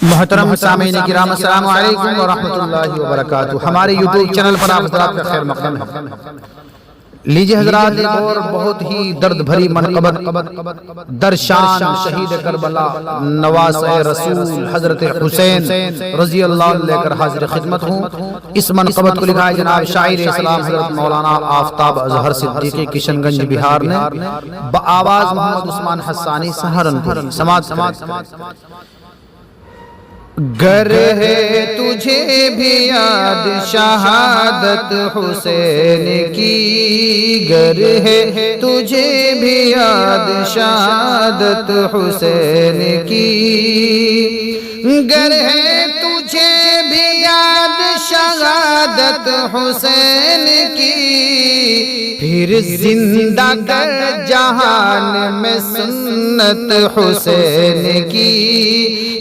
محترم سامعین کرام السلام علیکم ورحمۃ اللہ وبرکاتہ۔ ہمارے یوٹیوب چینل پر آپ حضرات کا خیر مقدم ہے۔ لیجئے حضرات ایک اور بہت ہی درد بھری منقبت درشان شہید کربلا نواز رسول حضرت حسین رضی اللہ عنہ لے کر حاضر خدمت ہوں۔ اس منقبت کو لکھا ہے جناب شاعر اسلام حضرت مولانا آفتاب اظہر صدیقی کشن گنج بہار نے، بآواز محمد عثمان حسانی سہارنپور۔ سماعت۔ گر ہے تجھے بھی یاد شہادت حسین کی، گر ہے تجھے بھی یاد شہادت حسین کی، گر ہے تجھے بھی یاد شہادت حسین کی، پھر زندہ کر جہان میں سنت حسین کی،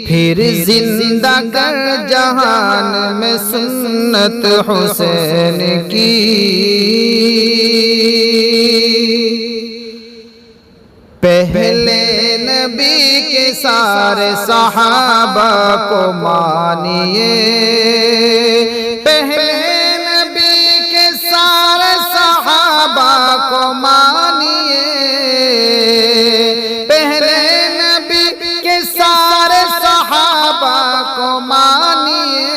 پھر زندہ کر جہان میں سنت حسین کی۔ پہلے نبی کے سارے صحابہ کو مانیے، پہلے نبی کے سارے صحابہ کو مانیے، پہلے نبی کے سارے صحابہ کو مانیے،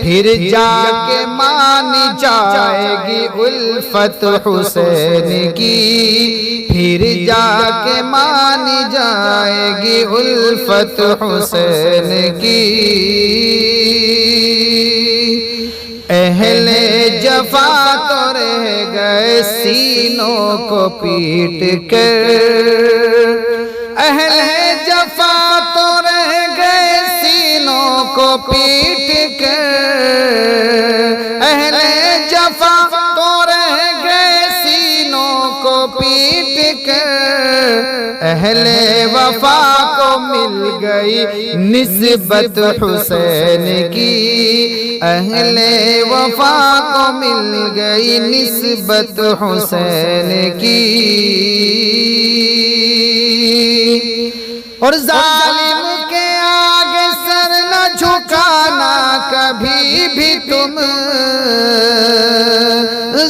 پھر جا کے مانی جائے گی الفت حسین کی، پھر جا کے مانی جائے گی الفت حسین کی۔ اہل جفا تو رہ گئے سینوں کو پیٹ کر، اہل جفا تو رہ گئے سینوں کو پیٹ کر، اہل جفا تو رہ گئے سینوں کو پیٹ کر، اہل وفا کو مل گئی نسبت حسین کی، اہل وفا کو مل گئی نسبت حسین کی۔ اور ظالم کے آگے سر نہ جھکانا کبھی بھی تم،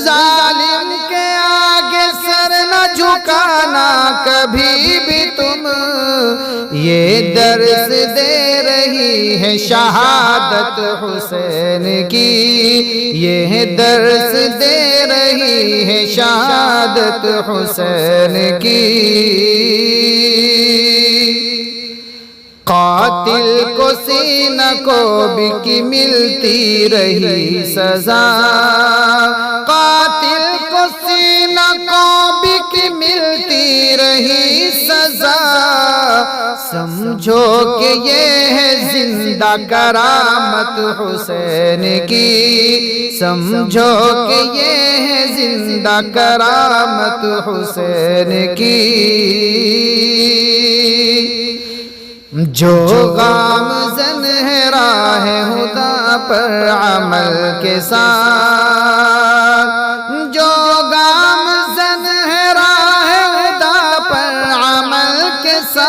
ظالم کے آگے سر نہ جھکانا کبھی بھی تم، یہ درس دے رہی ہے شہادت حسین کی، یہ درس دے رہی ہے شہادت حسین کی۔ قاتل کو سینہ کو بھی کی ملتی رہی سزا، قاتل کو سینہ کو بھی کی ملتی رہی سزا، سمجھو کہ یہ ہے زندہ کرامت حسین کی، سمجھو کہ یہ ہے زندہ کرامت حسین کی۔ جو گامزن ہے راہ خدا پر عمل کے ساتھ، جو گامزن ہے راہ خدا پر عمل کے ساتھ،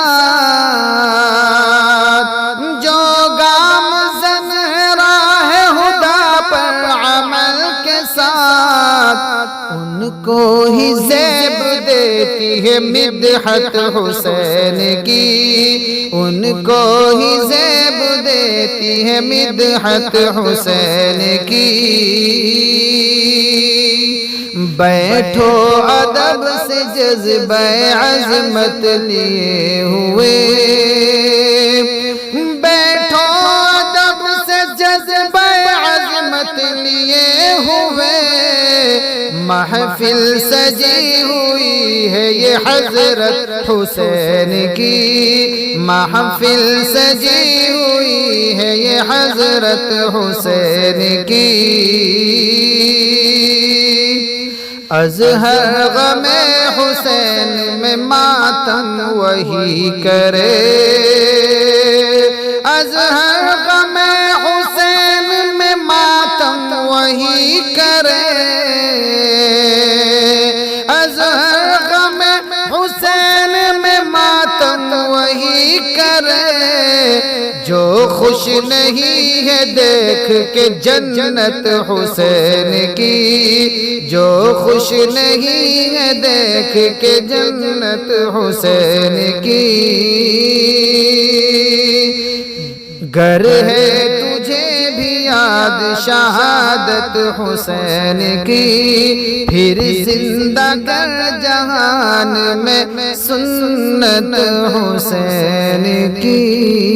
جو گامزن ہے راہ خدا پر عمل کے ساتھ، ان کو ہی زیب دیتی ہے مدحت حسین کی، ان کو ہی زیب دیتی ہے مدحت حسین کی۔ بیٹھو ادب سے جذبہ عظمت لیے ہوئے، بیٹھو ادب سے جذبہ عظمت لیے ہوئے، محفل سجی ہوئی ہے یہ حضرت حسین کی، محفل سجی ہوئی ہے یہ حضرت حسین کی۔ اظہر غم حسین میں ماتم وہی کرے، اظہر غم حسین میں ماتم وہی کرے، اظہر غم حسین میں ماتم وہی کرے، جو خوش نہیں ہے دیکھ کے جنت حسین کی، جو خوش نہیں ہے دیکھ کے جنت حسین کی، گر ہے تجھے بھی یاد شہادت حسین کی، پھر زندہ کر جہان میں سنت حسین کی۔